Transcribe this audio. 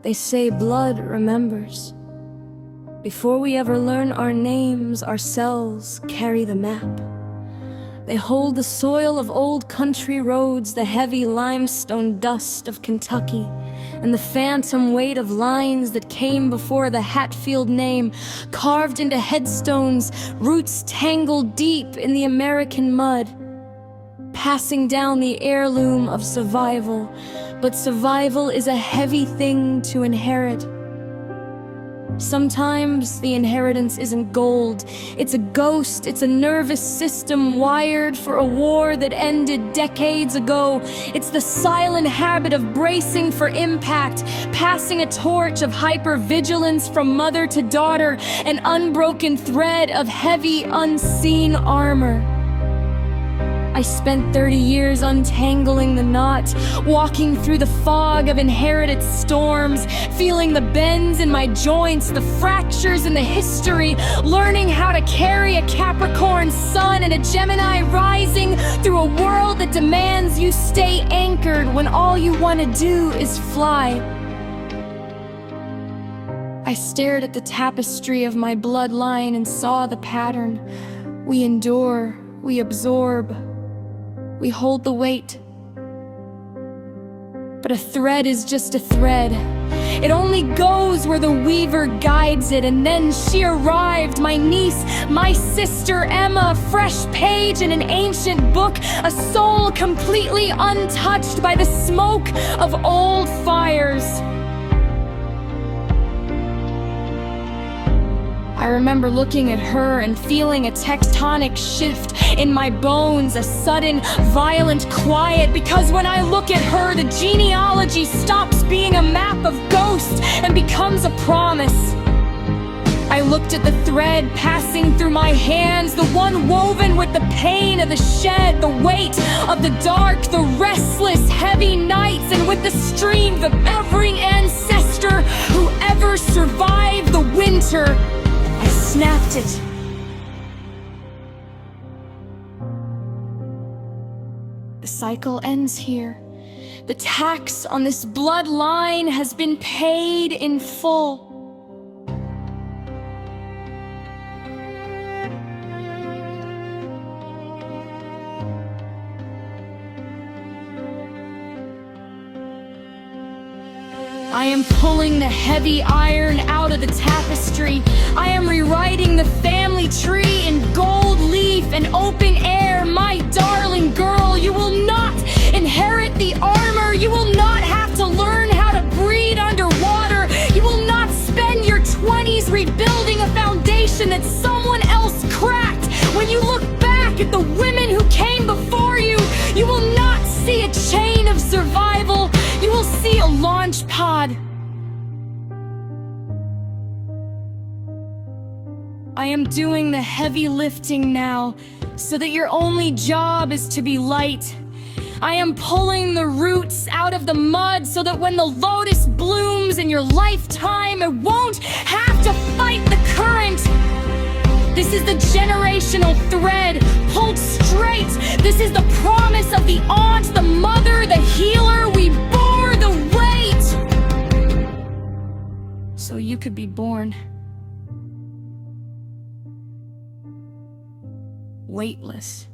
They say blood remembers. Before we ever learn our names, our cells carry the map. They hold the soil of old country roads, the heavy limestone dust of Kentucky, and the phantom weight of lines that came before the Hatfield name, carved into headstones, roots tangled deep in the American mud, passing down the heirloom of survival. But survival is a heavy thing to inherit. Sometimes the inheritance isn't gold, it's a ghost, it's a nervous system wired for a war that ended decades ago. It's the silent habit of bracing for impact, passing a torch of hypervigilance from mother to daughter, an unbroken thread of heavy, unseen armor. I spent 30 years untangling the knot, walking through the fog of inherited storms, feeling the bends in my joints, the fractures in the history, learning how to carry a Capricorn sun and a Gemini rising through a world that demands you stay anchored when all you want to do is fly. I stared at the tapestry of my bloodline and saw the pattern. We endure, we absorb, we hold the weight. But a thread is just a thread. It only goes where the weaver guides it. And then she arrived, my niece, my sister Emma, a fresh page in an ancient book, a soul completely untouched by the smoke of old fires. I remember looking at her and feeling a tectonic shift in my bones, a sudden, violent quiet, because when I look at her, the genealogy stops being a map of ghosts and becomes a promise. I looked at the thread passing through my hands, the one woven with the pain of the shed, the weight of the dark, the restless, heavy nights, and with the streams of every ancestor who ever survived the winter. I snapped it. The cycle ends here. The tax on this bloodline has been paid in full. I am pulling the heavy iron out of the tapestry. I am rewriting the family tree in gold leaf and open air. My darling girl, you will not inherit the armor. You will not have to learn how to breathe underwater. You will not spend your 20s rebuilding a foundation that someone else cracked. When you look back at the women who came before you, you will not see a chain of survival. You will see a launch pod. I am doing the heavy lifting now, so that your only job is to be light. I am pulling the roots out of the mud so that when the lotus blooms in your lifetime, it won't have to fight the current. This is the generational thread, pulled straight. This is the promise of the aunt, the mother, the healer. We bore the weight so you could be born weightless.